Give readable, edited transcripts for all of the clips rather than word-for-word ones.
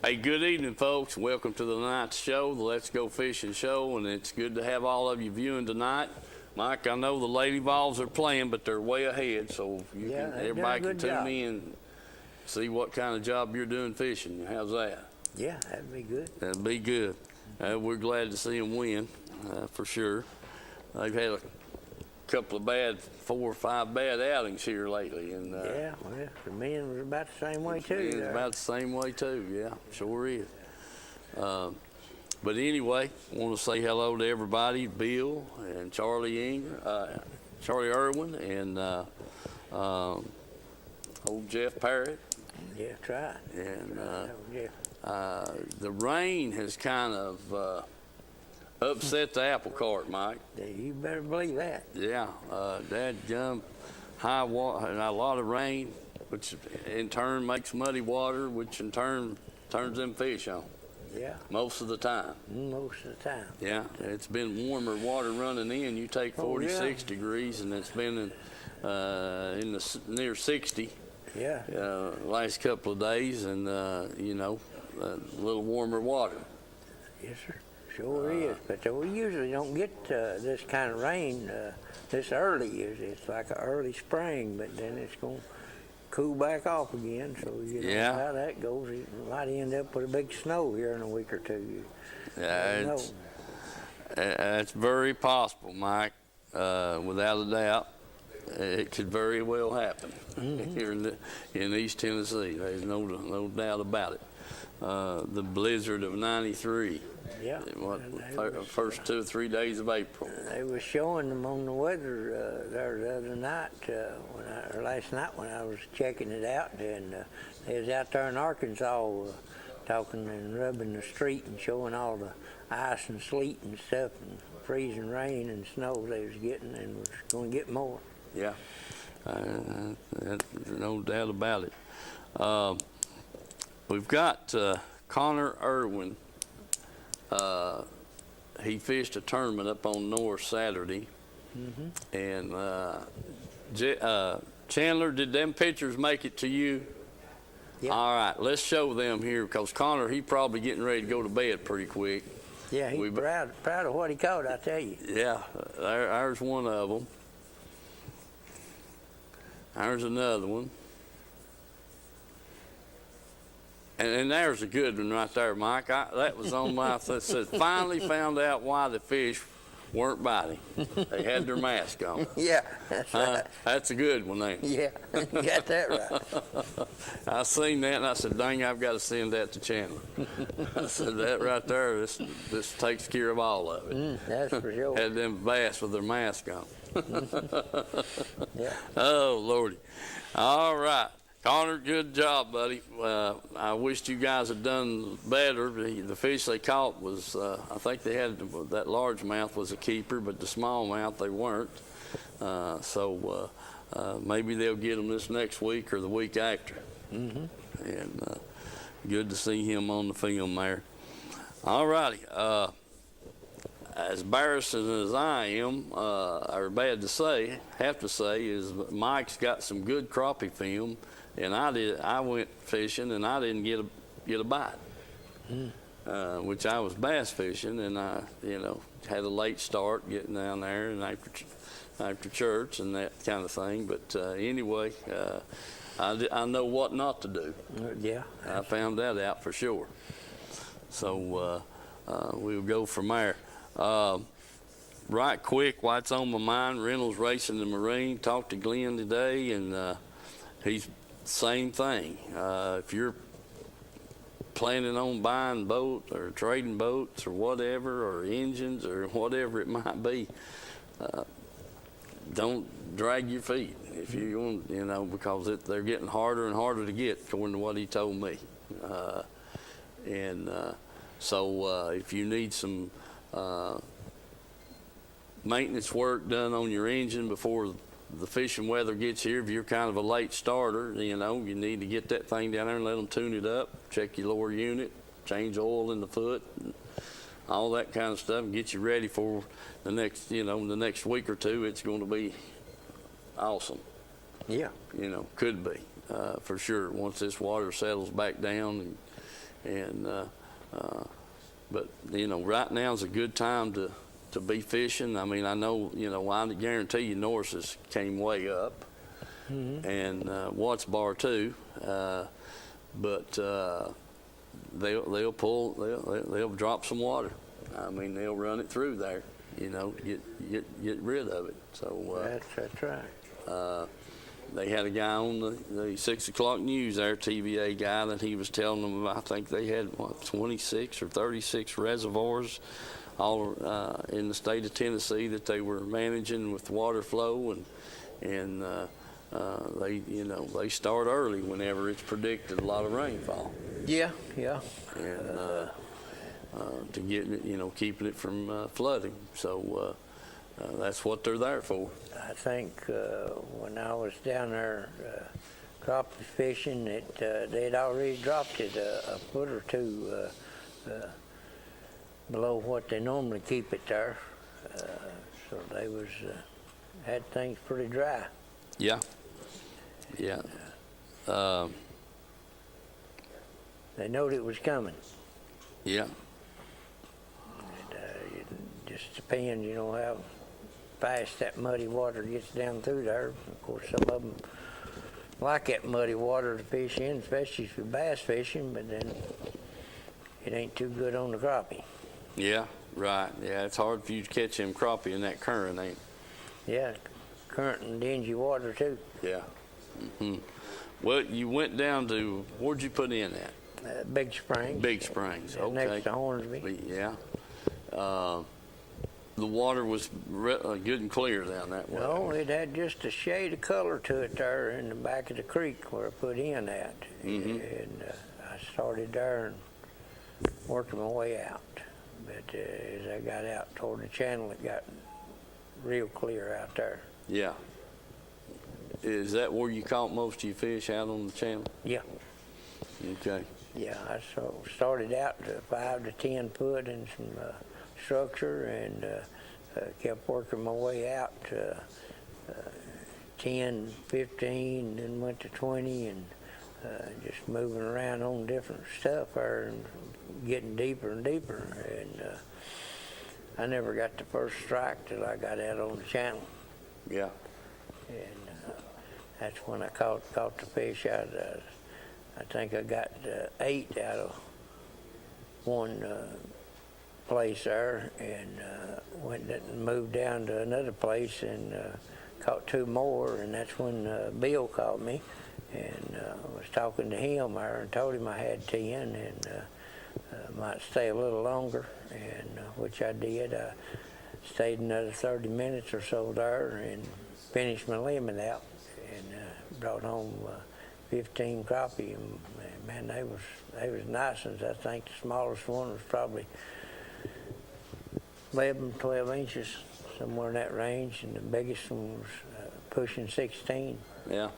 Hey, good evening, folks. Welcome to the night's show, the Let's Go Fishing show, and it's good to have all of you viewing tonight. Mike, I know the Lady Vols are playing, but they're way ahead, so everybody can tune in and see what kind of job you're doing fishing. How's that? Yeah, that'd be good. That'd be good. We're glad to see them win, for sure. They've had a couple of 4 or 5 bad outings here lately, and yeah, well, the men was about the same way too. It's about the same way too. Yeah, sure is. But anyway, I want to say hello to everybody, Bill and Charlie Irwin, and old Jeff Parrott. Yeah, try. And the rain has kind of upset the apple cart, Mike. Yeah, you better believe that. Yeah, dadgum, high water and a lot of rain, which in turn makes muddy water, which in turn turns them fish on. Yeah. Most of the time. Most of the time. Yeah, it's been warmer water running in. You take 46 degrees, and it's been in the near 60. Yeah. Last couple of days, and you know, a little warmer water. Yes, sir. Sure is. But we usually don't get this kind of rain this early. It's like an early spring, but then it's going to cool back off again. So you know how that goes. It might end up with a big snow here in a week or two. Yeah, it's very possible, Mike. Without a doubt, it could very well happen here in East Tennessee. There's no doubt about it. The blizzard of '93. Yeah. First 2 or 3 days of April. They were showing them on the weather there the other night, last night when I was checking it out, and they was out there in Arkansas talking and rubbing the street and showing all the ice and sleet and stuff and freezing rain and snow they was getting, and was going to get more. Yeah, no doubt about it. We've got Connor Irwin. He fished a tournament up on North Saturday, and Chandler, did them pictures make it to you? Yeah. All right, let's show them here, because Connor, he probably getting ready to go to bed pretty quick. Yeah, he's proud of what he caught, I tell you. Yeah, there's one of them. There's another one. And there's a good one right there, Mike. That was on my that said, finally found out why the fish weren't biting. They had their mask on. Yeah, that's right. That's a good one, ain't it? Yeah, you got that right. I seen that, and I said, dang, I've got to send that to Chandler. I said, that right there, this takes care of all of it. That's for sure. Had them bass with their mask on. Yeah. Oh, Lordy. All right. Connor, good job, buddy. I wished you guys had done better. The fish they caught was, I think they had, that largemouth was a keeper, but the smallmouth they weren't. So maybe they'll get them this next week or the week after. And good to see him on the film there. All righty. As embarrassing as I am, or bad to say, have to say, is Mike's got some good crappie film. And I went fishing, and I didn't get a bite, which I was bass fishing, and I, had a late start getting down there, and after church and that kind of thing. But anyway, I know what not to do. Yeah, I found that out for sure. So we'll go from there. Right quick, what's on my mind? Reynolds Racing and Marine. Talked to Glenn today, and he's. Same thing. If you're planning on buying boats or trading boats or whatever, or engines or whatever it might be, don't drag your feet if you want, because they're getting harder and harder to get, according to what he told me. So if you need some maintenance work done on your engine before the fishing weather gets here, if you're kind of a late starter, you need to get that thing down there and let them tune it up, check your lower unit, change oil in the foot, all that kind of stuff, and get you ready for the next, the next week or two. It's going to be awesome. Yeah. Could be, for sure, once this water settles back down and but you know, right now is a good time to be fishing. I mean, I know, you know, I guarantee you Norris's came way up, and Watts Bar too, but they'll drop some water. I mean, they'll run it through there, you know, get rid of it. So That's right. they had a guy on the 6 o'clock news there, TVA guy, that he was telling them, I think they had, 26 or 36 reservoirs all in the state of Tennessee that they were managing with water flow, and they start early whenever it's predicted a lot of rainfall. Yeah. And to get it, you know, keeping it from flooding. So that's what they're there for. I think when I was down there crappie fishing, they'd already dropped it a foot or two below what they normally keep it there. So they had things pretty dry. Yeah. They knowed it was coming. Yeah. It just depends, you know, how fast that muddy water gets down through there. Of course, some of them like that muddy water to fish in, especially for bass fishing, but then it ain't too good on the crappie. Yeah, right. Yeah, it's hard for you to catch them crappie in that current, ain't it? Yeah, current and dingy water too. Yeah. Well, you went down to, where'd you put in at? Big Springs. Big Springs, okay. Next to Hornsby. Yeah. The water was good and clear down that way. No, it had just a shade of color to it there in the back of the creek where I put in at. And I started there and working my way out. But as I got out toward the channel, it got real clear out there. Yeah. Is that where you caught most of your fish, out on the channel? Yeah. Okay. Yeah, I started out to 5 to 10 foot in some structure, and kept working my way out to 10, 15, then went to 20, and just moving around on different stuff there and getting deeper and deeper. And I never got the first strike till I got out on the channel. Yeah. And that's when I caught the fish out. I think I got 8 out of one place there, and went and moved down to another place and caught 2 more, and that's when Bill called me, and I was talking to him there and told him I had 10 and might stay a little longer, and which I did. I stayed another 30 minutes or so there and finished my limit out, and brought home 15 crappie, and man, they was nice ones. I think the smallest one was probably 11, 12 inches, somewhere in that range, and the biggest one was pushing 16. Yeah.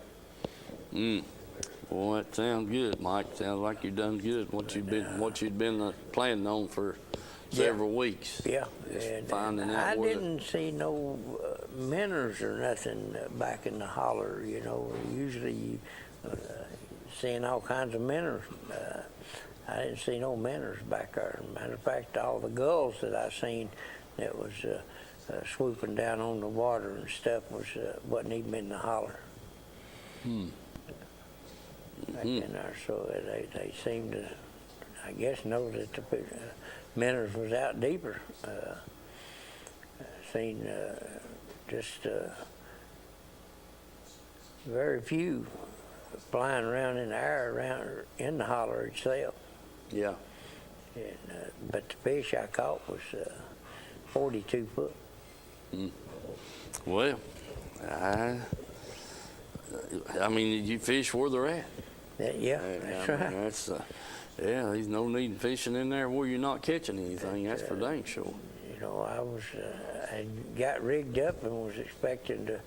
Well, that sounds good, Mike. Sounds like you've done good. What you'd been planning on for several weeks. Yeah, and finding out I didn't see no minnows or nothing back in the holler. You know, usually you seeing all kinds of minnows. I didn't see no minnows back there. Matter of fact, all the gulls that I seen that was swooping down on the water and stuff wasn't even in the holler. Back in there, so they seemed to, I guess, know that the minnows was out deeper. Seen just very few flying around in the air around in the holler itself. Yeah. And, but the fish I caught was 42 foot. Well, I mean, you fish where they're at. Yeah, that's right. There's no need in fishing in there where you're not catching anything. That's for dang sure. You know, I got rigged up and was expecting to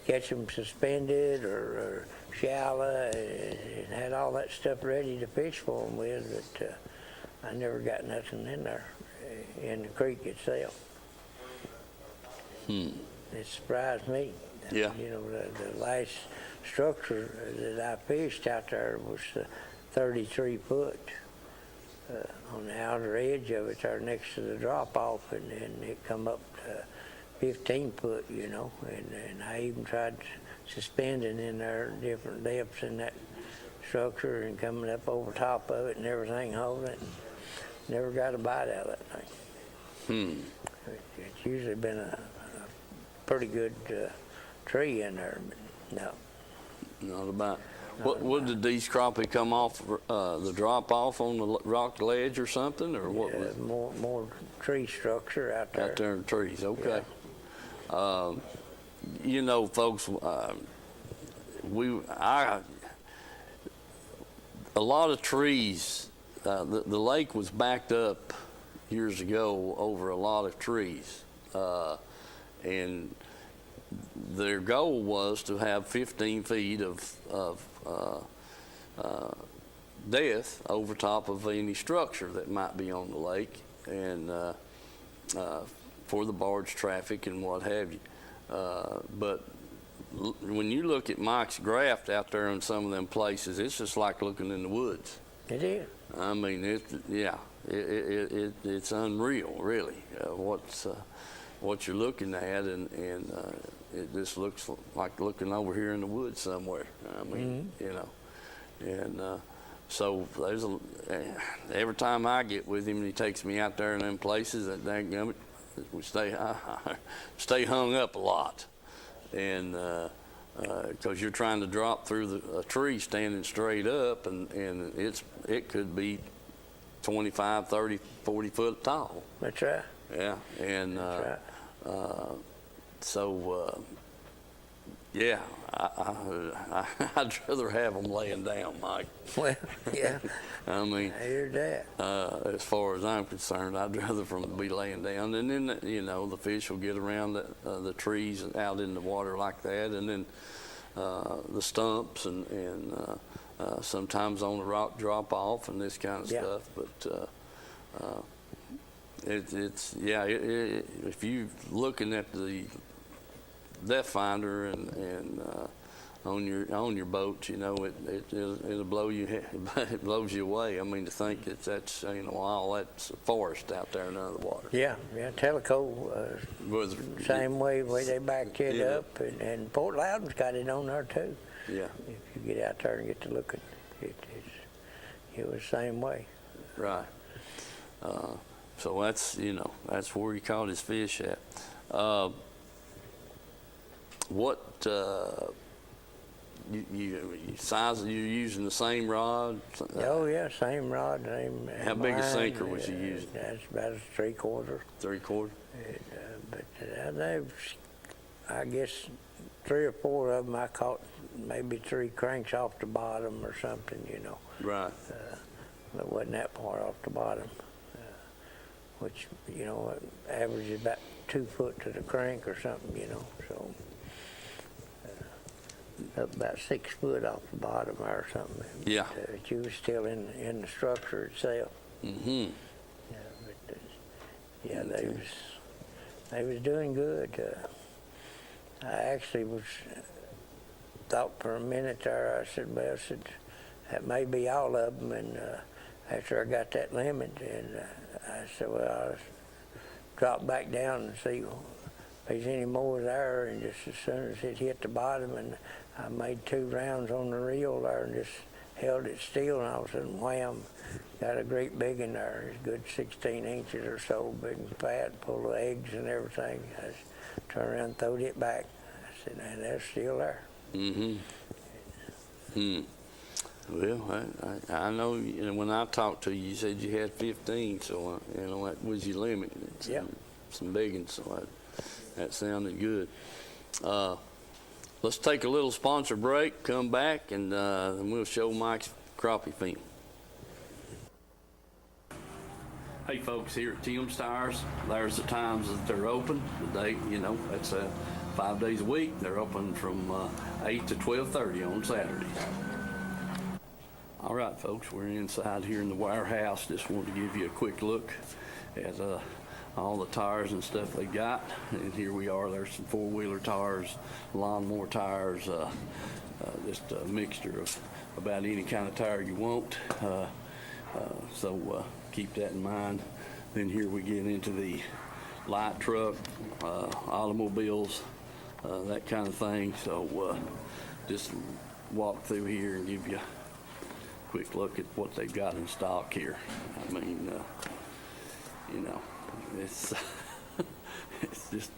catch them suspended or shallow, and had all that stuff ready to fish for them with, but I never got nothing in there in the creek itself. It surprised me. Yeah. You know, the last structure that I fished out there was 33 foot, on the outer edge of it there next to the drop off, and it come up to 15 foot, you know, and I even tried suspending in there different depths in that structure and coming up over top of it and everything, holding it. Never got a bite out of that thing. It's usually been a pretty good tree in there, but no. Not about. What did these crappie come off the drop off on the rock ledge or something, or what? Was more tree structure out there. Out there in the trees, okay. Yeah. You know, folks, a lot of trees. The lake was backed up years ago over a lot of trees, and their goal was to have 15 feet of depth over top of any structure that might be on the lake, and for the barge traffic and what have you. But when you look at Mike's graft out there in some of them places, it's just like looking in the woods. It is. I mean, it's unreal, really, what you're looking at, and it just looks like looking over here in the woods somewhere. I mean, you know, and so there's every time I get with him, and he takes me out there in them places, that dang we stay hung up a lot, and because you're trying to drop through a tree standing straight up, and it could be 25, 30, 40 foot tall. That's right. Yeah, and That's right. So yeah, I'd rather have them laying down, Mike. Well, yeah. I mean, I hear that. as far as I'm concerned, I'd rather for them to be laying down, and then you know the fish will get around the trees and out in the water like that, and then the stumps and sometimes on the rock drop off and this kind of stuff. But if you looking at the depth finder and on your boat, you know, it'll blow you. It blows you away. I mean, to think that's you know all that's forest out there under the water. Yeah. Tellico, same way they backed it up, and Port Loudon's got it on there too. Yeah. If you get out there and get to looking, it was the same way. Right. So that's where he caught his fish at. What you size? You're using the same rod? Oh yeah, same rod. How big a sinker was you using? That's about a 3/4. 3/4. But I guess 3 or 4 of them I caught maybe 3 cranks off the bottom or something, you know. Right. But wasn't that far off the bottom, which, you know, averages about 2 foot to the crank or something, you know. So up about 6 foot off the bottom or something. Yeah. But you was still in the structure itself. Mm-hmm. Yeah, they was doing good. I actually thought for a minute there. I said, well, that may be all of them. And after I got that limit, and I said, well, I'll drop back down and see if there's any more there. And just as soon as it hit the bottom, and I made 2 rounds on the reel there and just held it still, and all of a sudden, wham, got a great big in there. It's good 16 inches or so, big and fat, full of eggs and everything. I just turned around and throwed it back. I said, and they're still there. Mm-hmm. Well, I know, you know, when I talked to you, you said you had 15, so, you know, that was your limit. Some big ones, so that sounded good. Let's take a little sponsor break, come back, and we'll show Mike's crappie film. Hey folks, here at Tim's Tires, there's the times that they're open. The day, you know, that's 5 days a week. They're open from 8 to 12:30 on Saturdays. All right, folks, we're inside here in the warehouse. Just wanted to give you a quick look at all the tires and stuff they got. And here we are. There's some 4-wheeler tires, lawnmower tires, just a mixture of about any kind of tire you want. So keep that in mind. Then here we get into the light truck, automobiles, that kind of thing. So just walk through here and give you a quick look at what they've got in stock here. I mean, it's it's just,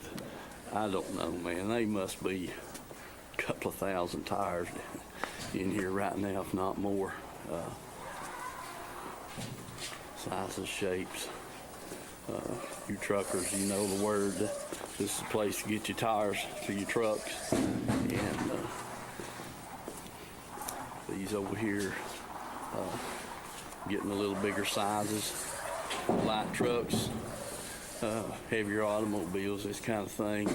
I don't know, man. They must be a couple of thousand tires in here right now, if not more. Sizes, shapes. You truckers, you know the word. This is the place to get your tires for your trucks. And these over here, getting a little bigger sizes, light trucks, heavier automobiles, this kind of thing.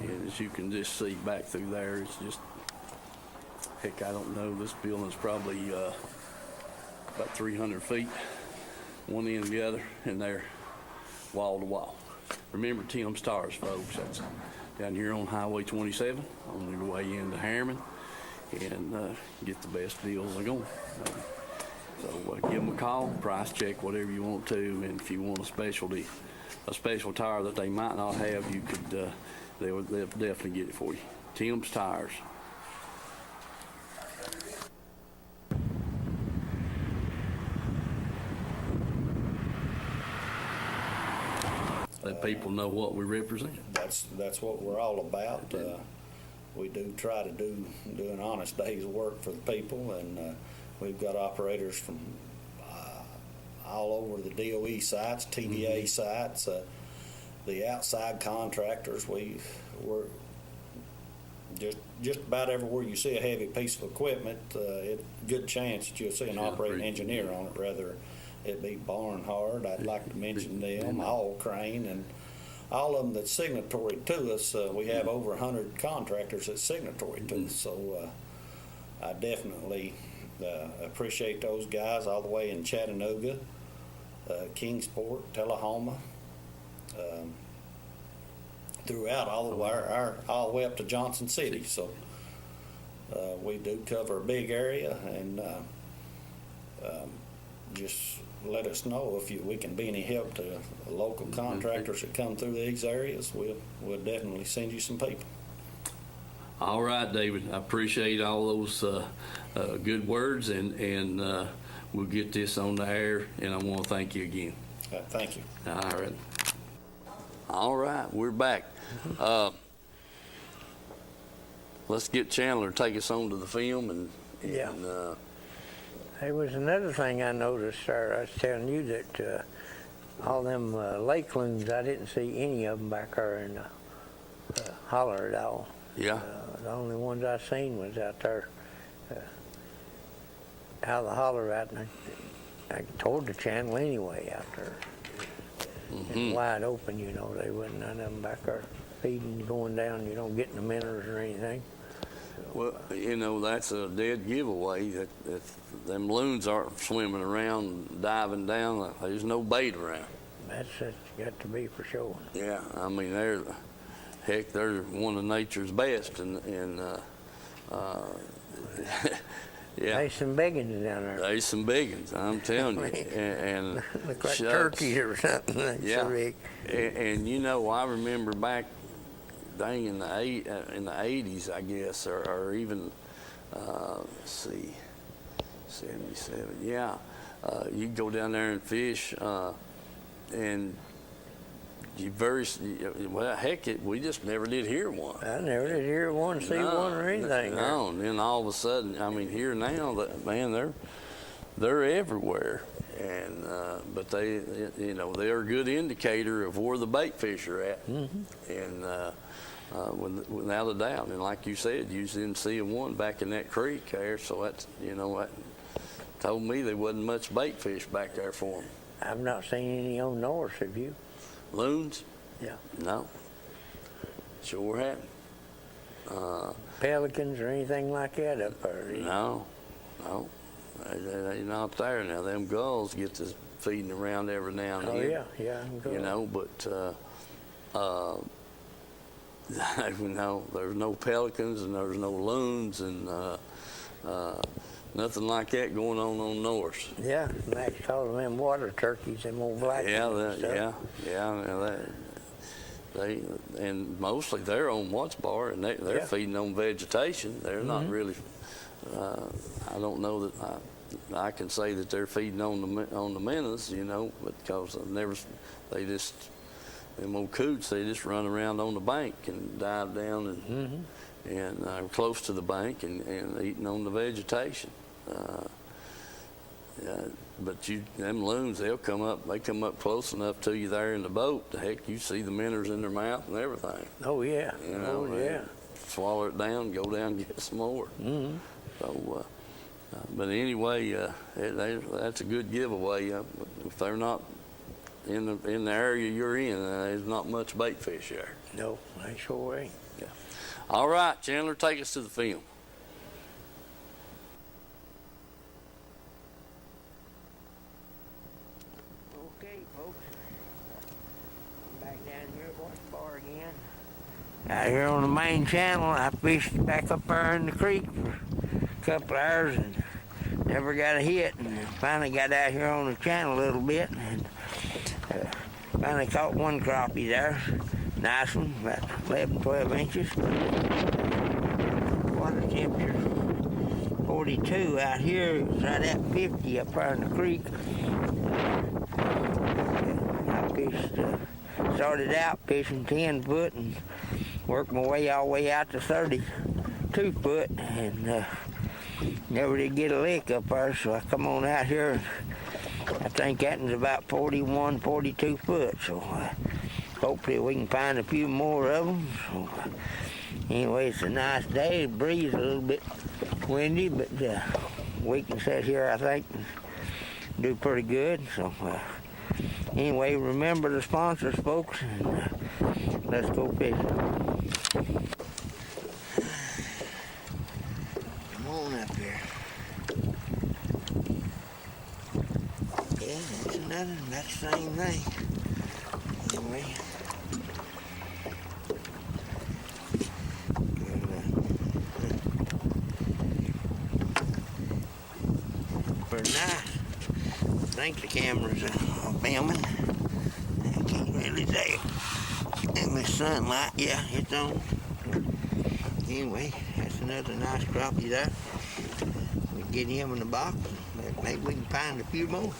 And as you can just see back through there, it's just, heck, I don't know, this building's probably about 300 feet, one end to the other, and they're wall to wall. Remember Tim's Tires, folks. That's down here on Highway 27 on your way into Harriman, and get the best deals they're going. So give them a call, price check, whatever you want to, and if you want a special tire that they might not have, you could, they'll definitely get it for you. Tim's Tires. Let people know what we represent. That's what we're all about. We do try to do an honest day's work for the people, and we've got operators from all over the DOE sites, TVA sites, the outside contractors. We're just about everywhere you see a heavy piece of equipment, good chance that you'll see an operating engineer on it, rather it be Barnhard. I'd like to mention them, All Crane, and all of them that's signatory to us. We have over 100 contractors that's signatory to us, so I definitely appreciate those guys all the way in Chattanooga, Kingsport, Tullahoma, throughout all the way up to Johnson City. So we do cover a big area, and just let us know if we can be any help to local contractors that come through these areas. We'll definitely send you some people. All right, David. I appreciate all those good words, and we'll get this on the air, and I want to thank you again. Thank you. All right, we're back. Let's get Chandler to take us on to the film, and There was another thing I noticed, sir. I was telling you that all them lake loons, I didn't see any of them back there in the holler at all. Yeah. The only ones I seen was out there, out of the holler out toward the channel anyway, out there. And wide open, you know. They wasn't none of them back there feeding, going down, getting the minnows or anything. Well, that's a dead giveaway that if them loons aren't swimming around, diving down, there's no bait around. That's got to be for sure. Yeah, I mean, they're one of nature's best, and yeah. There's some biggins down there. There's some biggins, I'm telling you. And look like turkeys or something. Yeah. So big. And I remember back, dang, in the 80s, I guess, or even, let's see, 77. Yeah, you'd go down there and fish, and we just never did hear one. I never did hear one, see one or anything. No, and then all of a sudden, I mean, here now, man, they're everywhere. And but they're a good indicator of where the bait fish are at, and without a doubt. And like you said, you didn't see one back in that creek there, so that's that told me there wasn't much bait fish back there for them. I've not seen any on North, have you? Loons? Yeah. No. Sure haven't. Pelicans or anything like that up there? No. They're not there now. Them gulls get to feeding around every now and then. Oh, yeah. But there's no pelicans and there's no loons, and nothing like that going on Norse. Yeah, Max calls them water turkeys, them old black Yeah, ones and stuff. yeah. They and mostly they're on what's bar, and they're Yeah. feeding on vegetation. They're not really. I don't know that I can say that they're feeding on the minnows, because they just them old coots. They just run around on the bank and dive down and close to the bank and eating on the vegetation. But them loons, they come up close enough to you there in the boat. The heck, you see the minnows in their mouth and everything. Oh yeah, They swallow it down, go down and get some more. Mm-hmm. So, but anyway, that's a good giveaway. If they're not in the area you're in, there's not much bait fish there. No, they sure ain't. Yeah. All right, Chandler, take us to the film. Okay, folks. Back down here at Watts Bar again. Out here on the main channel, I fished back up there in the creek for a couple hours and never got a hit. And finally got out here on the channel a little bit and finally caught one crappie there. Nice one, about 11, 12 inches. Water temperature 42 out here. It was right at 50 up there in the creek. I fished, started out fishing 10 foot and worked my way all the way out to 32 foot and never did get a lick up there, so I come on out here. I think that was about 41, 42 foot, so hopefully we can find a few more of them. So anyway, it's a nice day. The breeze is a little bit windy, but we can sit here, I think, and do pretty good. So anyway, remember the sponsors, folks, and let's go fishing. Come on up here. Yeah, that's another, that's the same thing. Anyway. Pretty nice. I think the camera's filming. I can't really tell. In the sunlight, yeah, it's on. Anyway, that's another nice crappie there. We get him in the box. Maybe we can find a few more.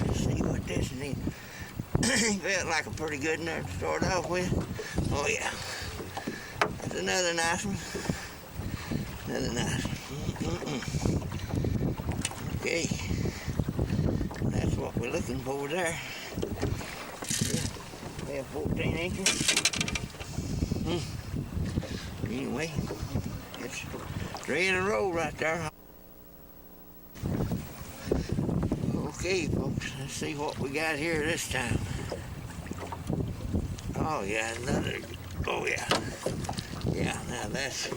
Let's see what this is. Felt like a pretty good nut to start off with. Oh yeah. That's another nice one. Another nice one. Okay. That's what we're looking for there. Yeah, we have 14 inches. Anyway, it's 3 in a row right there. Okay, folks, let's see what we got here this time. Oh yeah, another. Oh yeah. Yeah, now that's.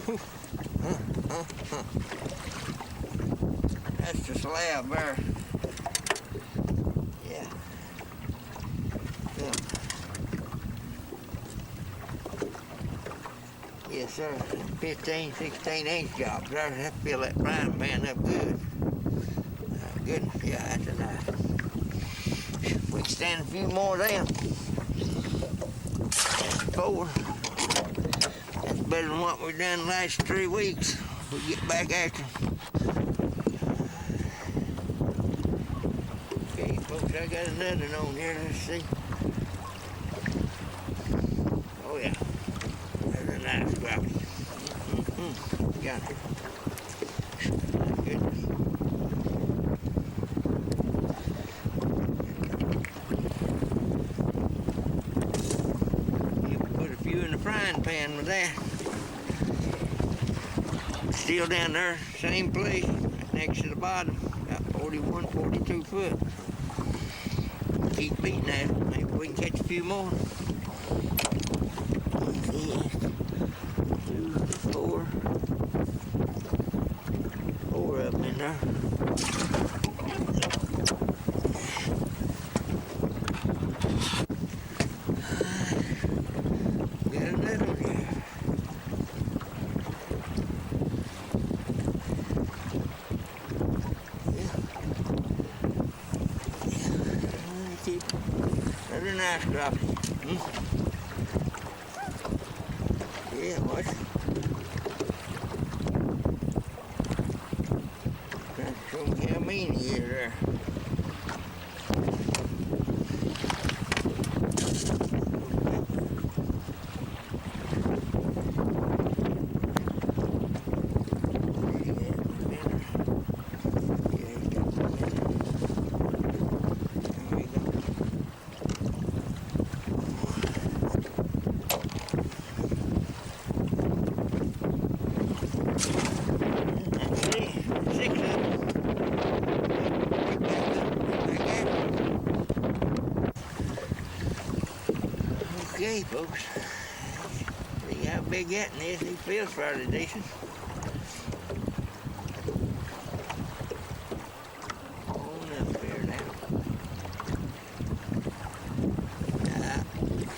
That's the slab there. Yeah. Yeah. Yes, sir. 15, 16 inch jobs there. That fill that frying pan up good. Good. Yeah, that's a nice one. We can stand a few more of them. 4. That's better than what we've done the last 3 weeks. We get back after. Okay, folks, I got another one on here. Let's see. Oh yeah, there's a nice crappie. Got it. Good. You can put a few in the frying pan with that. Still down there, same place, right next to the bottom, about 41, 42 foot. Keep beating that, maybe we can catch a few more. 4. 4 of them in there. nice crappie. Yeah, watch. Trying to show me how mean he is there. Okay, folks. See how big that one is. He feels fairly decent. On up here now.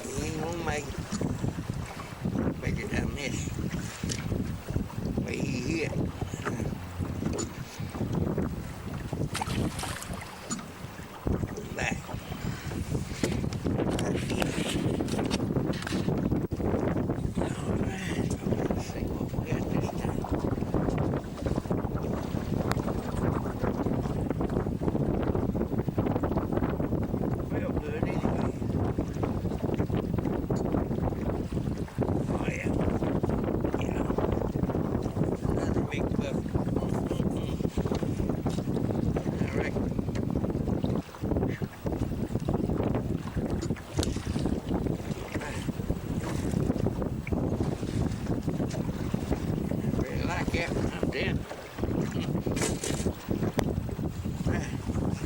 He ain't gonna make it. I figured I missed. Where he hit. Back.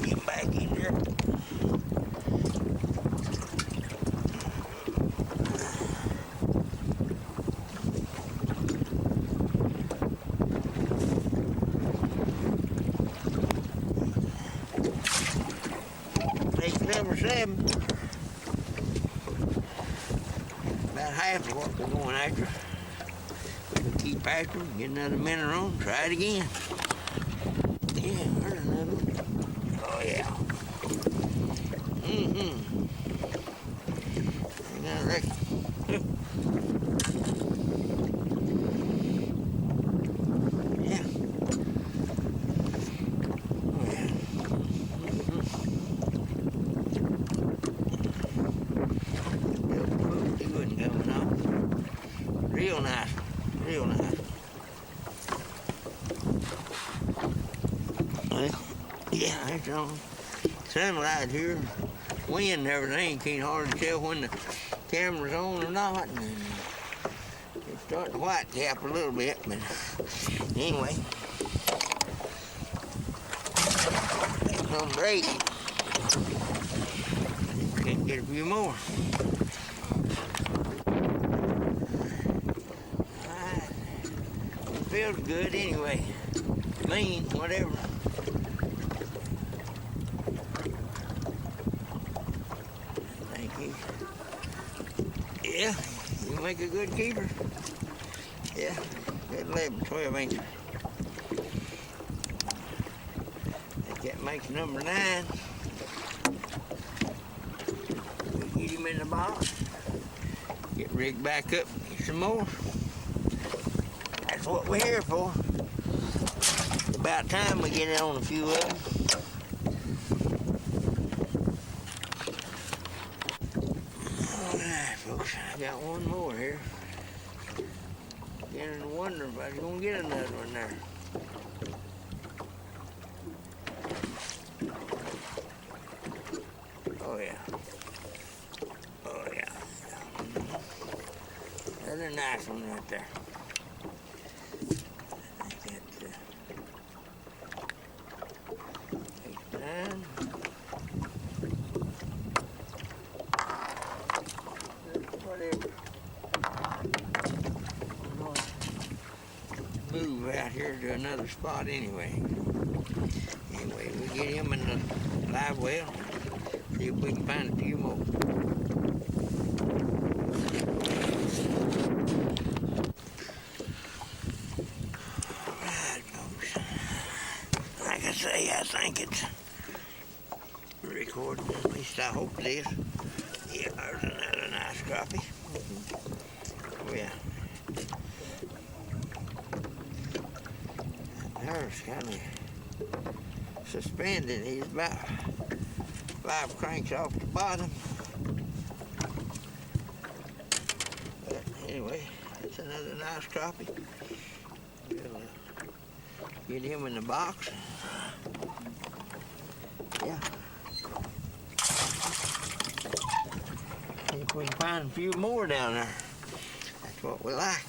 Get back in there. Take number 7. About half of what we're going after. We'll keep after him, get another minute on, try it again. Yeah, there's another one. Oh, yeah. I reckon. Yeah. Oh, yeah. He wasn't coming off. Real nice. Real nice. Well, yeah, it's on. Sunlight here, wind and everything. Can't hardly tell when the camera's on or not. And it's starting to white cap a little bit, but anyway. Some great. Can't get a few more. It feels good anyway. Lean, whatever. Thank you. Yeah, you make a good keeper. Yeah, good 11, 12 inches. I think that makes number 9. We get him in the box. Get rigged back up, get some more. That's what we're here for. About time we get it on a few of them. All right, folks, I got one more here. Beginning to wonder if I was gonna get another one there. Oh yeah. Oh yeah. Another nice one right there. Move out here to another spot anyway. Anyway, we get him in the live well. See if we can find a few more. Alright, folks. Like I say, I think it's recording. At least I hope it is. crappie. Oh yeah. There's kind of suspended. He's about 5 cranks off the bottom. But anyway, it's another nice crappie. We'll get him in the box. Yeah. See if we can find a few more down there. That's what we like.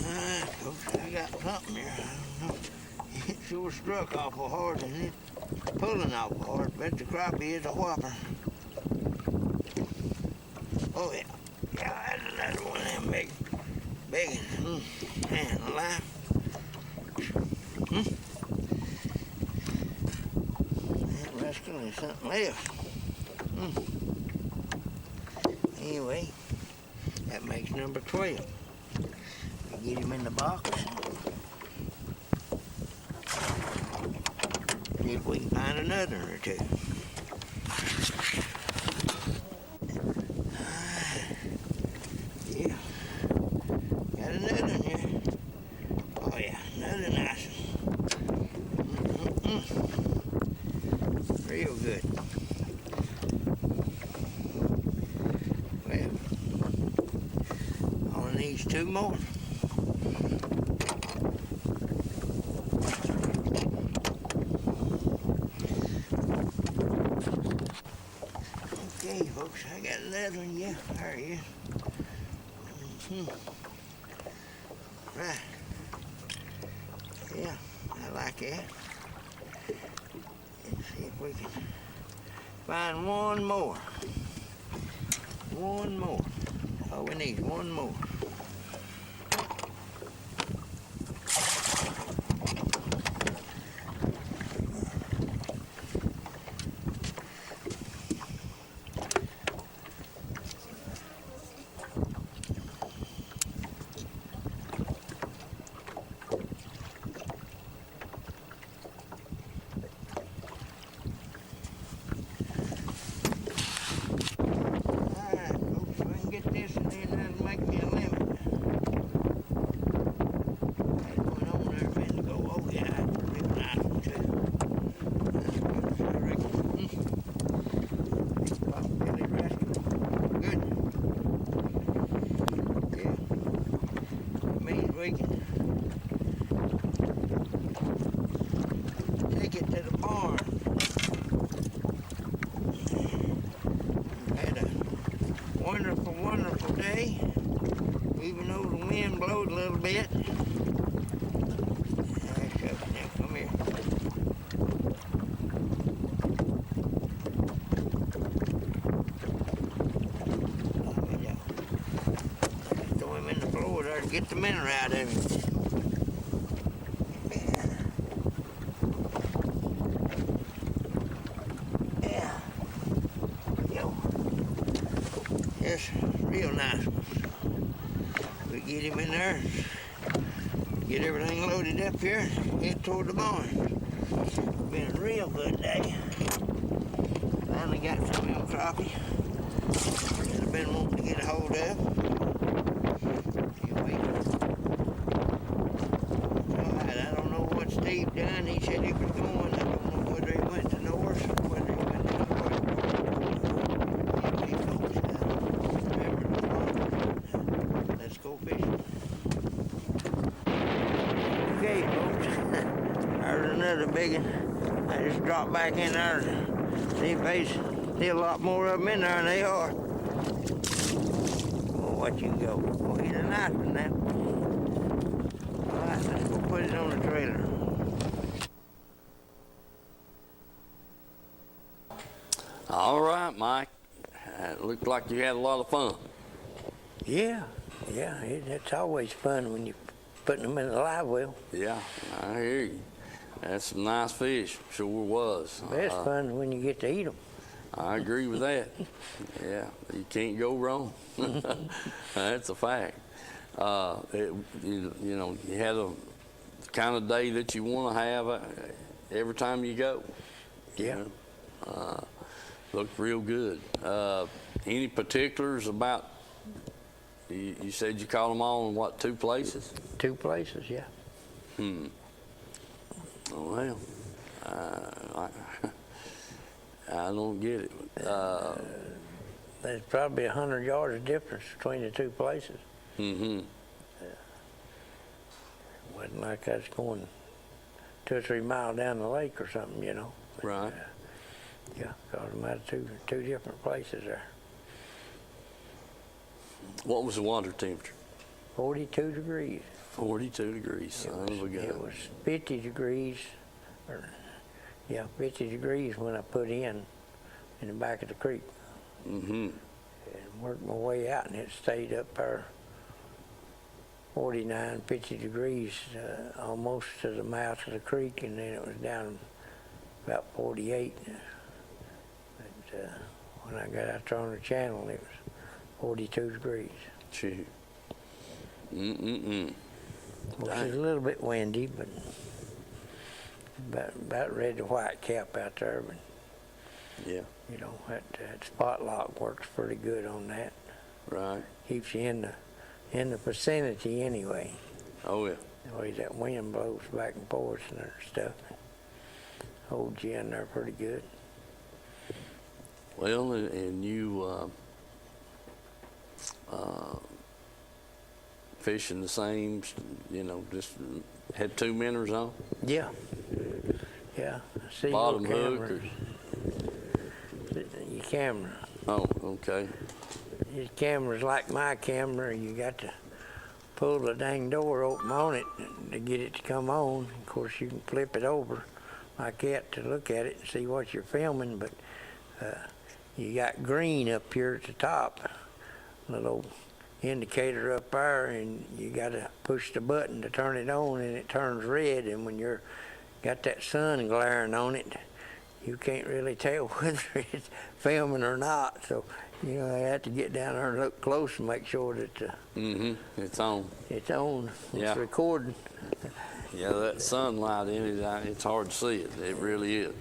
Alright, folks, I got something here. I don't know. It sure struck awful hard and it's pulling awful hard. Bet the crappie is a whopper. Oh yeah. Yeah, that's another one of them big ones. Man alive. That rascal is something else. Anyway, that makes number 12. We get him in the box. See if we can find another or two. Yeah, got another one here. Oh yeah, another nice one. Real good. Well, only needs 2 more. Okay, folks, I got another one. Yeah, there he is. Right. Yeah, I like that. Let's see if we can find one more. One more. Oh, we need one more. We can take it to the barn. Had a wonderful, wonderful day, even though the wind blowed a little bit. Now come here. Throw him in the floor there to get the minnow out of him. Yeah. Yo. Yes, real nice one. We get him in there, get everything loaded up here, head toward the barn. Been a real good day. Finally got some of them crappie that I've been wanting to get a hold of. I don't know what Steve done. He said he was going. I don't know whether he went to north or whether he went to north. Anyway, folks, remember tomorrow. Let's go fishing. Okay, folks. There's another big one. I just dropped back in there to see if there's still a lot more of them in there than they are. Well, watch you go. Oh, he's a nice one now. Let's go put it on the trailer. All right, Mike. It looked like you had a lot of fun. Yeah, it's always fun when you're putting them in the live well. Yeah, I hear you. That's some nice fish. Sure was. Best fun when you get to eat them. I agree with that. Yeah, you can't go wrong. That's a fact. You know, you had a kind of day that you want to have every time you go. Yeah. You know? Looked real good. Any particulars about, you said you caught them all in what, 2 places? 2 places, yeah. Oh, well, I don't get it. There's probably 100 yards of difference between the 2 places. Mm-hmm. Wasn't like I was going 2 or 3 miles down the lake or something, you know. But, Right. yeah, caught them out of two different places there. What was the water temperature? 42 degrees. 42 degrees, son of a It gun. was 50 degrees, 50 degrees when I put in the back of the creek. Mm-hmm. And worked my way out, and it stayed up there 49, 50 degrees almost to the mouth of the creek, and then it was down about 48. But when I got out there on the channel, it was 42 degrees. Shoot. Mm-mm-mm. Which Dang. is a little bit windy, but about ready to white cap out there. But Yeah, you know, that spot lock works pretty good on that. right. Keeps you in the vicinity anyway. Oh, yeah. The way that wind blows back and forth and stuff holds you in there pretty good. Well, and you fishing the same, you know, just had 2 minnows on? Yeah. Yeah. See Bottom your hook camera. or? Your camera. Oh, okay. Your camera's like my camera. You got to pull the dang door open on it to get it to come on. Of course, you can flip it over like that to look at it and see what you're filming, but you got green up here at the top, little indicator up there, and you got to push the button to turn it on, and it turns red, and when you're got that sun glaring on it, you can't really tell whether it's filming or not. So, you know, I have to get down there and look close and make sure that Mm-hmm. It's on. it's on. Yeah. It's recording. Yeah, that sunlight in it, it's hard to see it. It really is.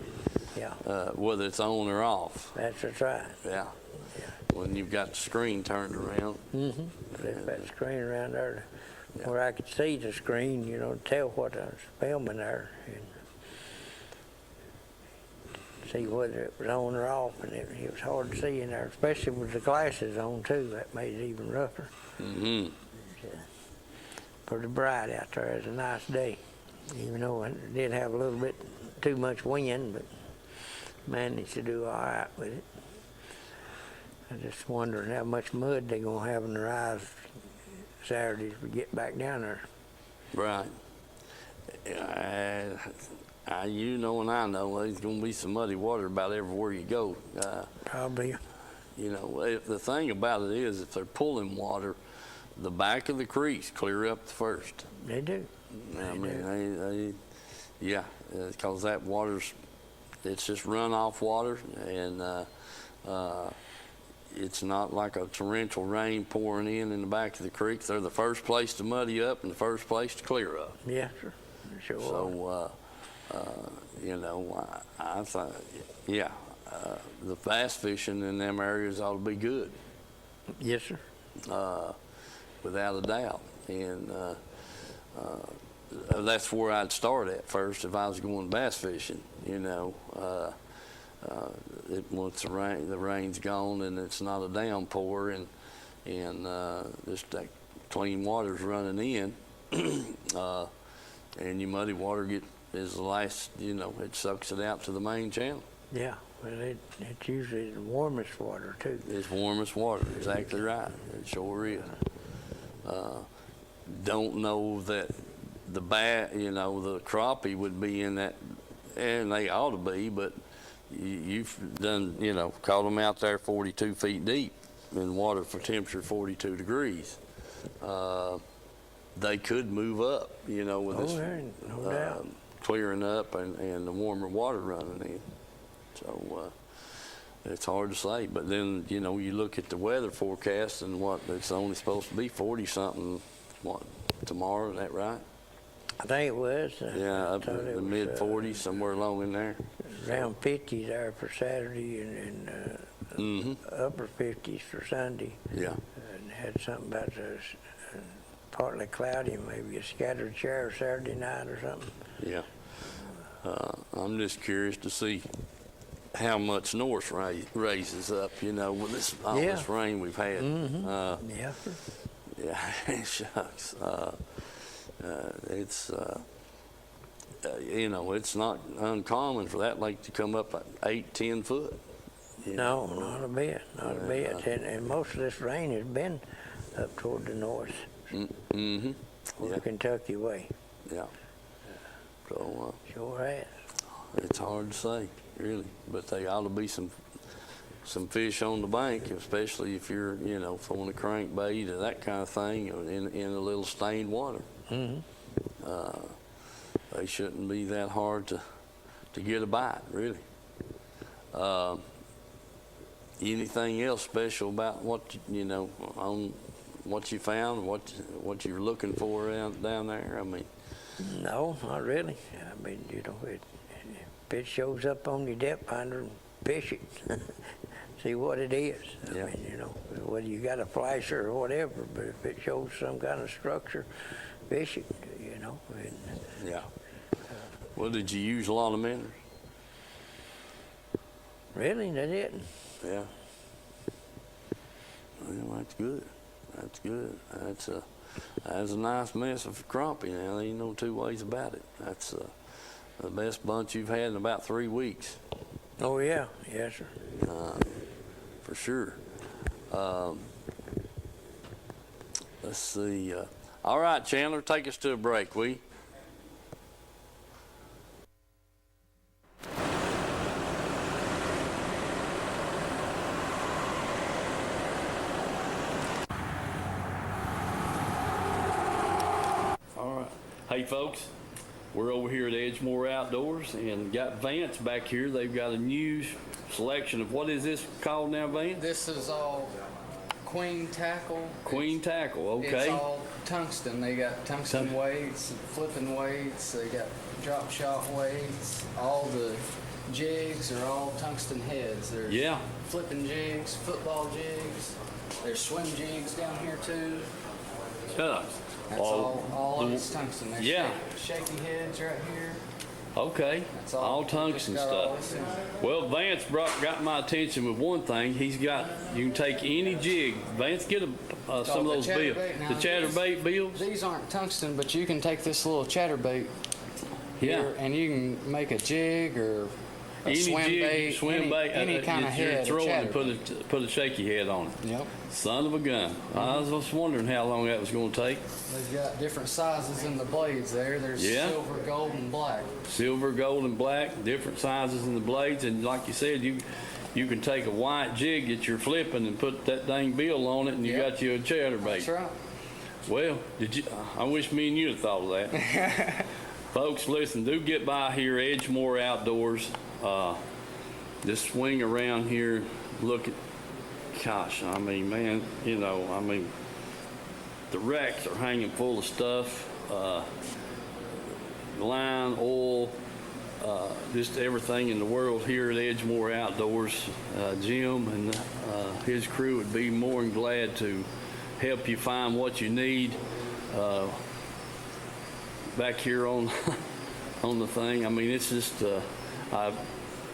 Yeah, Whether it's on or off. that's right. Yeah. When you've got the screen turned around. Mm-hmm. Flip that screen around there Yeah. where I could see the screen, you know, tell what I was filming there and see whether it was on or off. And it was hard to see in there, especially with the glasses on too. That made it even rougher. Mm-hmm. Pretty bright out there. It was a nice day, even though it did have a little bit too much wind, but managed to do all right with it. I'm just wondering how much mud they're gonna have in their eyes Saturday if we get back down there. Right. You know and I know there's going to be some muddy water about everywhere you go. Probably. You know, the thing about it is if they're pulling water, the back of the creeks clear up the first. They do. I mean, yeah, because that water's, it's just runoff water, and it's not like a torrential rain pouring in the back of the creek. They're the first place to muddy up and the first place to clear up. Yeah, sure. So, you know, I thought, yeah, the bass fishing in them areas ought to be good. Yes, sir. Without a doubt. And that's where I'd start at first if I was going bass fishing, you know. Once the rain's gone and it's not a downpour and just that clean water's running in, and your muddy water is the last, you know, it sucks it out to the main channel. Yeah. Well, it's usually the warmest water too. It's warmest water, exactly right. It sure is. Don't know that the the crappie would be in that, and they ought to be, but you've done, you know, caught them out there 42 feet deep in water for temperature 42 degrees. They could move up, you know, with this no doubt. clearing up and the warmer water running in. So it's hard to say. But then, you know, you look at the weather forecast and it's only supposed to be 40 something, tomorrow, is that right? I think it was. Yeah, up thought in it the was, mid-40s, somewhere along in there. around 50 there for Saturday and upper 50s for Sunday. Yeah. And had something about partly cloudy, maybe a scattered shower Saturday night or something. Yeah. I'm just curious to see how much north raises up, you know, with all this rain we've had. Yeah. Yeah, shucks. It's, you know, it's not uncommon for that lake to come up 8-10 foot. No, not a bit, not a bit. And most of this rain has been up toward the north, Yeah. Kentucky way. Yeah. So Sure has. it's hard to say, really. But they ought to be some fish on the bank, especially if you're, you know, throwing a crankbait or that kind of thing in a little stained water. They shouldn't be that hard to get a bite, really. Anything else special about what you know on what you found, what you're looking for down there? I mean, No, not really. I mean, you know, if it shows up on your depth finder, fish it. See what it is. Yeah. I mean, you know, whether you got a flasher or whatever, but if it shows some kind of structure, fish it, you know. And, yeah. Well, did you use a lot of minnows? really, they didn't. Yeah. Well, that's good. That's good. That's a nice mess of crappie now. There ain't no two ways about it. That's the best bunch you've had in about 3 weeks. Oh, yeah. Yes, sir. For sure. Let's see. All right, Chandler, take us to a break, will you? All right. Hey, folks. We're over here at Edgemore Outdoors and got Vance back here. They've got a new selection of, what is this called now, Vance? This is all queen tackle. Queen tackle, okay. It's all tungsten. They got tungsten weights, flipping weights. They got drop shot weights. All the jigs are all tungsten heads. There's Yeah. flipping jigs, football jigs. There's swim jigs down here too. Shucks. That's all of it's tungsten. There's Yeah. shaky heads right here. Okay, That's all just tungsten got all this stuff. in it. Well, Vance got my attention with one thing. He's got, you can take any jig. Vance, get some of the those bills, chatterbait. Now, the chatterbait bills. These aren't tungsten, but you can take this little chatterbait Yeah. here and you can make a jig or a Any swim jig, bait, swim bait, any kind of that you're head. throwing a and chatterbait. put a shaky head on it. Yep. Son of a gun. I was just wondering how long that was going to take. They've got different sizes in the blades there. There's Yeah. silver, gold, and black. Silver, gold, and black, different sizes in the blades, and like you said, you can take a white jig that you're flipping and put that dang bill on it, and you Yep. got you a chatterbait. That's right. Well, I wish me and you had thought of that. Folks, listen, do get by here, Edgemore Outdoors. Just swing around here, look at, gosh, I mean, man, you know, I mean, the racks are hanging full of stuff, line, oil, just everything in the world here at Edgemore Outdoors. Jim and his crew would be more than glad to help you find what you need back here on on the thing. I mean, it's just I've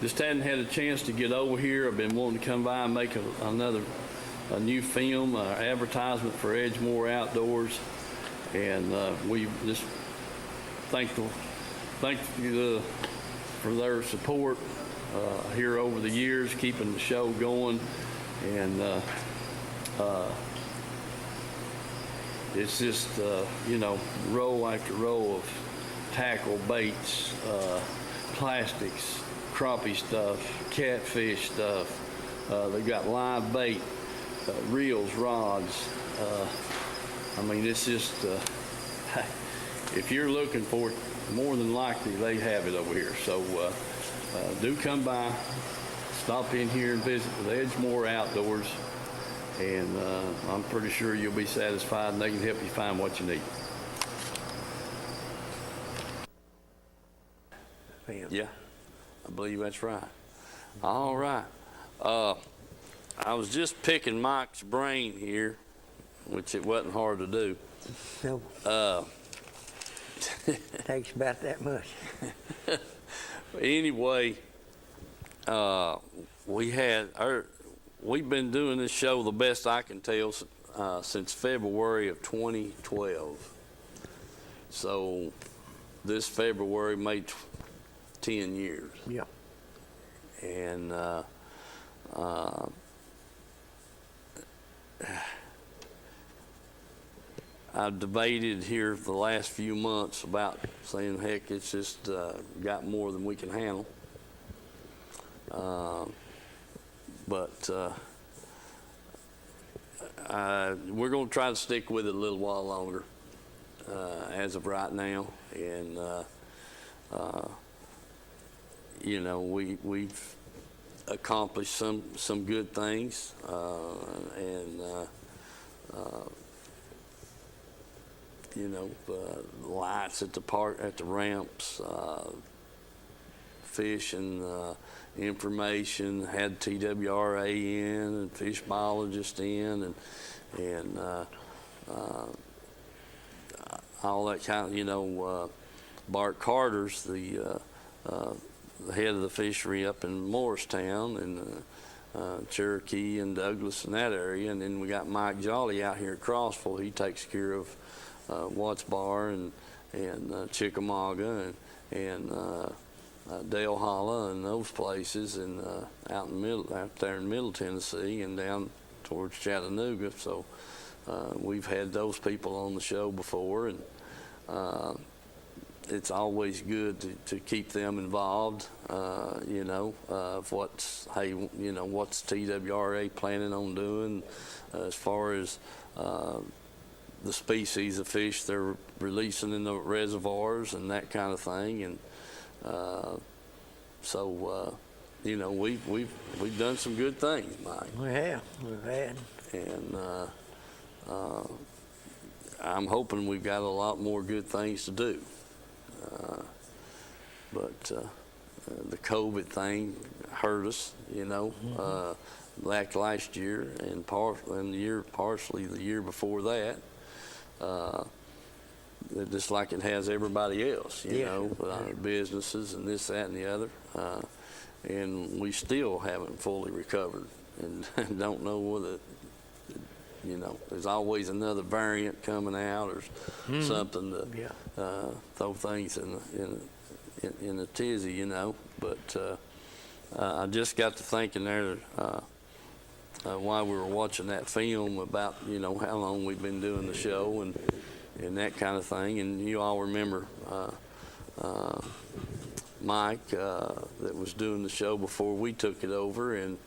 just hadn't had a chance to get over here. I've been wanting to come by and make a new film advertisement for Edgemore Outdoors, and we just thank you for their support here over the years, keeping the show going, and it's just you know, row after row of tackle, baits, plastics, crappie stuff, catfish stuff. They've got live bait, reels, rods. I mean, it's just if you're looking for it, more than likely they have it over here. So do come by, stop in here and visit with Edgemore Outdoors, and I'm pretty sure you'll be satisfied and they can help you find what you need. film. Yeah, I believe that's right. All right. I was just picking Mike's brain here, which it wasn't hard to do. No, takes about that much. Anyway, we've been doing this show, the best I can tell, since February of 2012. So this February made 10 years. Yeah. And I've debated here the last few months about saying, heck, it's just got more than we can handle. But we're going to try to stick with it a little while longer as of right now. And, you know, we've accomplished some good things. You know, lights at the park, at the ramps, fishing information, had TWRA in and fish biologist in, and all that kind of, you know, Bart Carter's the head of the fishery up in Morristown, and Cherokee and Douglas and that area, and then we got Mike Jolly out here at Crossville. He takes care of Watts Bar and Chickamauga and Dale Hollow and those places, and out there in Middle Tennessee and down towards Chattanooga. So we've had those people on the show before, and it's always good to keep them involved. You know, what's TWRA planning on doing as far as the species of fish they're releasing in the reservoirs and that kind of thing, and so you know, we've done some good things, Mike. We've had. And I'm hoping we've got a lot more good things to do. But the COVID thing hurt us, you know, like last year and partially the year before that. Just like it has everybody else, you know, businesses and this, that, and the other. And we still haven't fully recovered, and don't know whether, you know, there's always another variant coming out or something to throw things in a tizzy, you know. But I just got to thinking there while we were watching that film about, you know, how long we've been doing the show and that kind of thing. And you all remember Mike that was doing the show before we took it over, and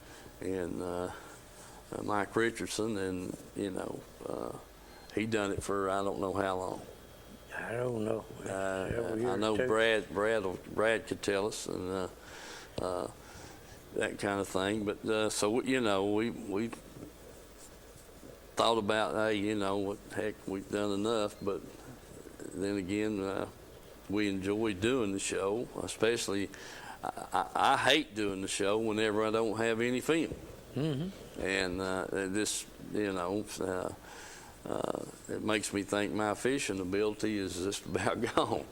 Mike Richardson, and, you know, he done it for I don't know how long. I don't know. I know Brad could tell us, and that kind of thing. But so, you know, we thought about, hey, you know, what heck, we've done enough. But then again, we enjoy doing the show. Especially, I hate doing the show whenever I don't have any film. And this, you know, it makes me think my fishing ability is just about gone.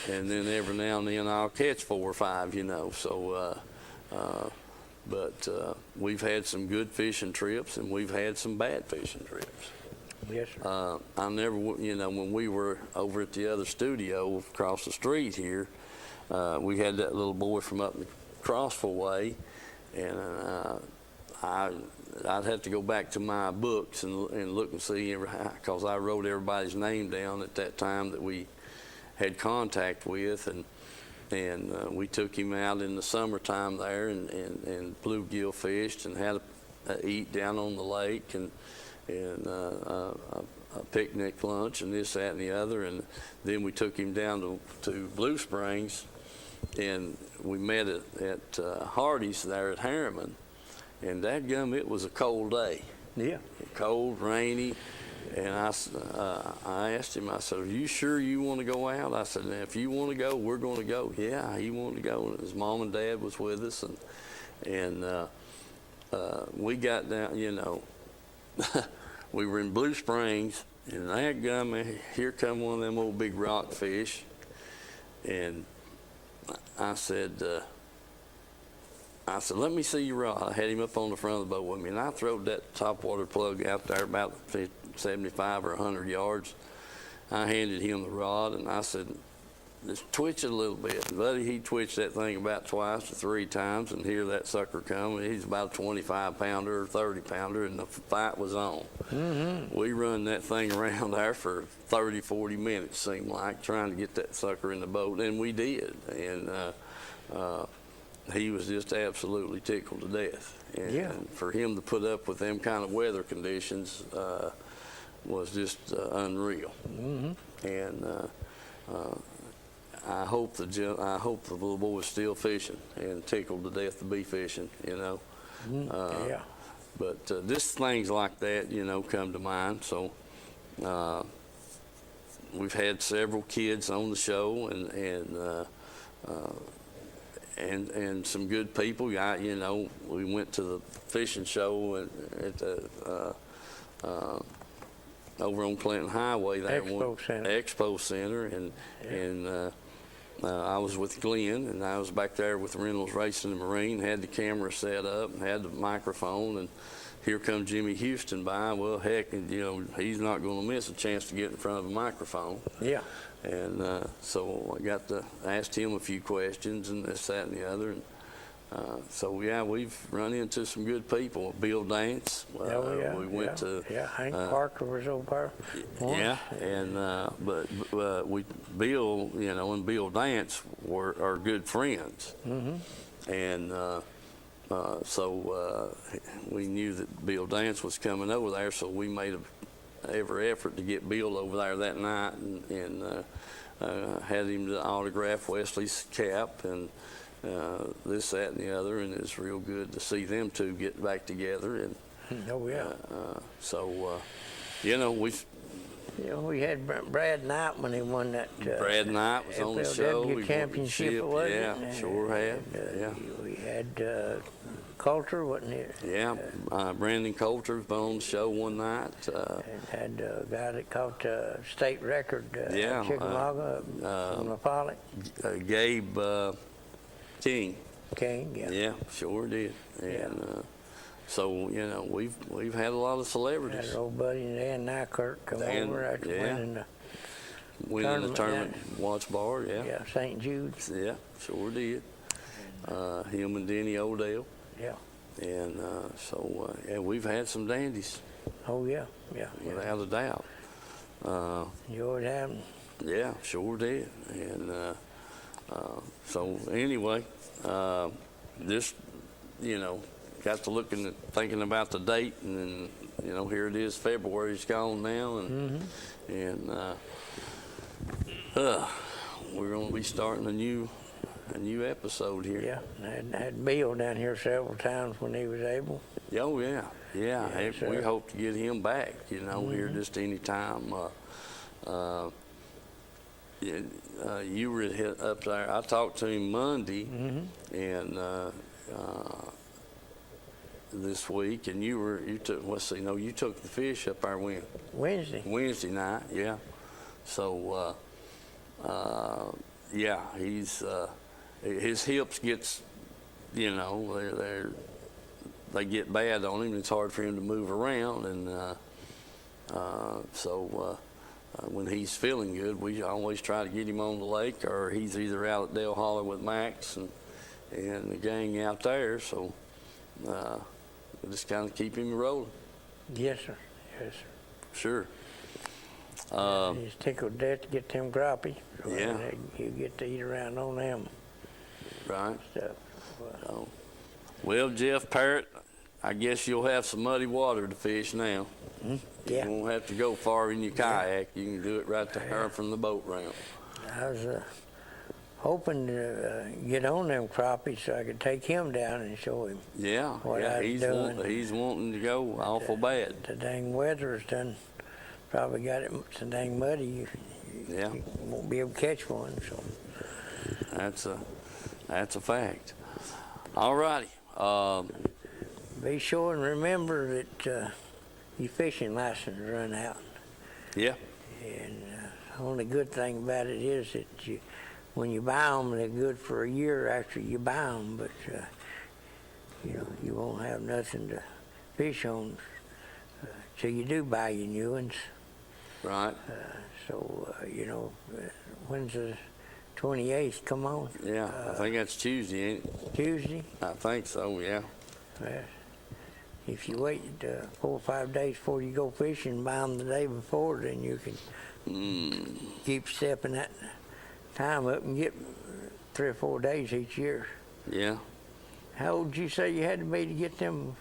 And then every now and then I'll catch 4 or 5, you know. So, but we've had some good fishing trips, and we've had some bad fishing trips. Yes, sir. I never, you know, when we were over at the other studio across the street here, we had that little boy from up the Crossville way, and I'd have to go back to my books and look and see, because I wrote everybody's name down at that time that we had contact with, and we took him out in the summertime there and bluegill fished and had a eat down on the lake and a picnic lunch and this, that, and the other, and then we took him down to Blue Springs, and we met at Hardy's there at Harriman, and dadgum, it was a cold day. Yeah. Cold, rainy, And I asked him, I said, "Are you sure you want to go out?" I said, "If you want to go, we're going to go." Yeah, he wanted to go. And his mom and dad was with us, and we got down, we were in Blue Springs, and that guy, here come one of them old big rockfish. And I said, "Let me see your rod." I had him up on the front of the boat with me, and I throwed that topwater plug out there about 75 or 100 yards. I handed him the rod, and I said, "Just twitch it a little bit." And buddy, he twitched that thing about twice or three times, and here that sucker come. He's about a 25-pounder or 30-pounder, and the fight was on. Mm-hmm. We run that thing around there for 30, 40 minutes, seemed like, trying to get that sucker in the boat, and we did. And he was just absolutely tickled to death. And for him to put up with them kind of weather conditions was just unreal. Mm-hmm. And I hope the little boy's still fishing and tickled to death to be fishing, But just things like that, come to mind. So we've had several kids on the show, and some good people. We went to the fishing show at the over on Clinton Highway there, Expo Center, and I was with Glenn, and I was back there with Reynolds Racing and Marine, had the camera set up and had the microphone, and here come Jimmy Houston by. Well, heck, he's not going to miss a chance to get in front of a microphone. Yeah. And so I asked him a few questions and this, that, and the other. And we've run into some good people. Bill Dance. We went to. Yeah, Hank Parker was over there. Yeah, and but Bill, and Bill Dance are good friends. Mm-hmm. And we knew that Bill Dance was coming over there, so we made every effort to get Bill over there that night, and had him to autograph Wesley's cap and this, that, and the other, and it's real good to see them two get back together. And we had Brad Knight when he won that. Brad Knight was on the show. Championship, wasn't it? Sure had. We had Coulter, wasn't it? Yeah, Brandon Coulter was on the show one night. And had a guy that caught the state record in Chickamauga from the Pollock. Gabe King. Yeah, sure did. And we've had a lot of celebrities. Had our old buddy Dan Nykerk come over after winning the tournament watch bar. Yeah, St. Jude's. Yeah, sure did. Him and Denny Odell. Yeah. And we've had some dandies. Oh yeah. Without a doubt. You always have them. Yeah, sure did. And anyway, just got to thinking about the date, and then here it is. February's gone now, and we're going to be starting a new episode here. Yeah, I had Bill down here several times when he was able. Oh yeah. We hope to get him back. Here just any time. You were up there. I talked to him Monday, and this week, and you took the fish up there when? Wednesday night. Yeah. So he's his hips gets, they get bad on him. It's hard for him to move around, and when he's feeling good, we always try to get him on the lake, or he's either out at Dale Holler with Max and the gang out there. So we just kind of keep him rolling. Yes, sir. Sure. He's tickled to death to get them crappie. So you get to eat around on them. Right. Stuff. Well, Jeff Parrott, I guess you'll have some muddy water to fish now. Yeah. You won't have to go far in your kayak. You can do it right there from the boat ramp. I was hoping to get on them crappies so I could take him down and show him. What I was doing. He's wanting to go awful bad. The dang weather's done probably got it so dang muddy, Yeah, you won't be able to catch one. So that's a fact. All righty. be sure and remember that your fishing license run out. Yeah, And the only good thing about it is that when you buy them, they're good for a year after you buy them, but you won't have nothing to fish on till you do buy your new ones. right. So, when's the 28th come on? Yeah, I think that's Tuesday, ain't it? Tuesday? I think so, yeah. Well, if you wait 4 or 5 days before you go fishing and buy them the day before, then you can keep stepping that time up and get 3 or 4 days each year. Yeah. How old did you say you had to be to get them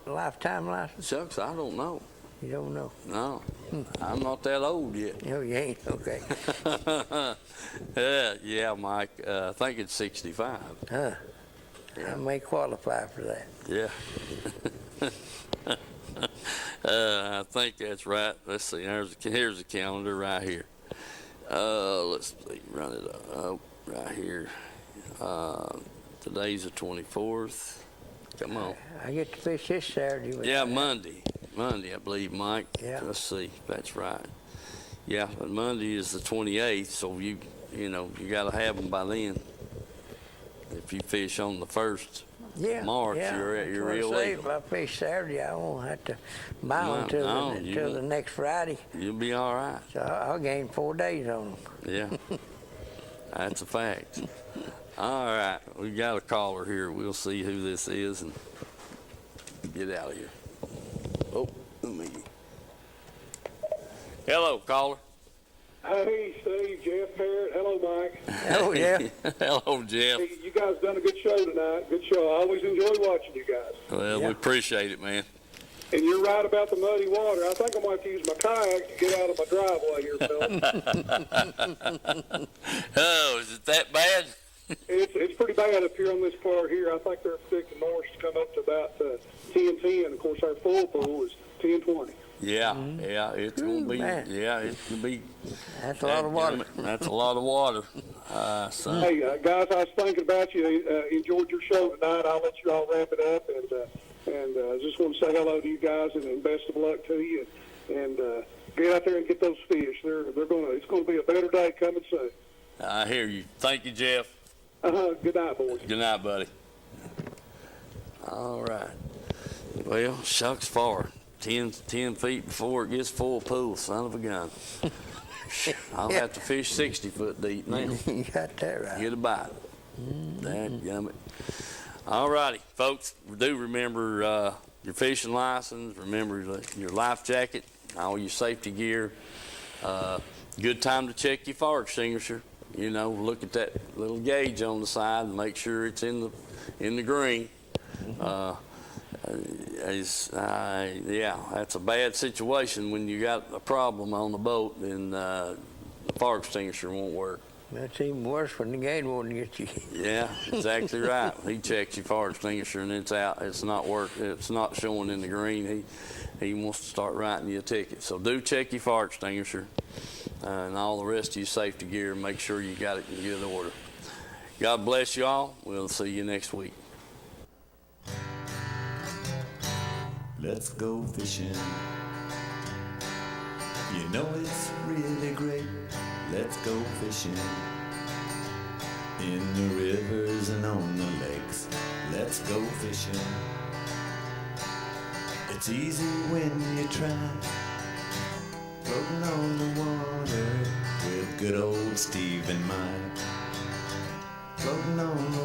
lifetime license? Shucks, I don't know. You don't know. No, I'm not that old yet. No, you ain't. Okay. Yeah, Mike, I think it's 65. Huh. Yeah. I may qualify for that. Yeah. I think that's right. Let's see. Here's the calendar right here. Let's see. Run it up right here. Today's the 24th. Come on. I get to fish this Saturday. Yeah, Monday, I believe, Mike. Yeah. Let's see if that's right. Yeah, but Monday is the 28th, so you got to have them by then. If you fish on the 1st March, you're that's what I real say. legal. If I fish Saturday, I won't have to buy them until the next Friday. You'll be all right. So I'll gain 4 days on them. Yeah, that's a fact. All right, we got a caller here. We'll see who this is and get out of here. Oh, let me. Hello, caller. Hey, Steve, Jeff Parrott. Hello, Mike. Oh, yeah. Hello, Jeff. Hey, you guys done a good show tonight. Good show. I always enjoy watching you guys. Well, Yeah. we appreciate it, man. And you're right about the muddy water. I think I'm going to have to use my kayak to get out of my driveway here, Phil. Oh, is it that bad? It's pretty bad up here on this part here. I think they're predicting north to come up to about 10:10. Of course, our full pool is 10:20. Yeah, yeah, it's gonna be. man. Yeah, it's gonna be. That's a lot of water. That's a lot of water. So Hey, guys, I was thinking about you. Enjoyed your show tonight. I'll let you all wrap it up, and just want to say hello to you guys and best of luck to you. And get out there and get those fish. It's gonna be a better day coming soon. I hear you. Thank you, Jeff. Good night, boys. Good night, buddy. All right. Well, shucks far. 10 feet before it gets full pool, son of a gun. I'll have to fish 60 foot deep now. You got that right. Get a bite. Dadgummit. All righty, folks. Do remember your fishing license. Remember your life jacket, all your safety gear. Good time to check your fire extinguisher. Look at that little gauge on the side and make sure it's in the green. Yeah, that's a bad situation when you got a problem on the boat and the fire extinguisher won't work. That's even worse when the gate won't get you. Yeah, exactly right. He checks your fire extinguisher and it's out. It's not showing in the green. He wants to start writing you a ticket. So do check your fire extinguisher and all the rest of your safety gear. Make sure you got it in good order. God bless you all. We'll see you next week. Let's go fishing. You know it's really great. Let's go fishing. In the rivers and on the lakes. Let's go fishing. It's easy when you try. Floating on the water with good old Steve and Mike. Floating on the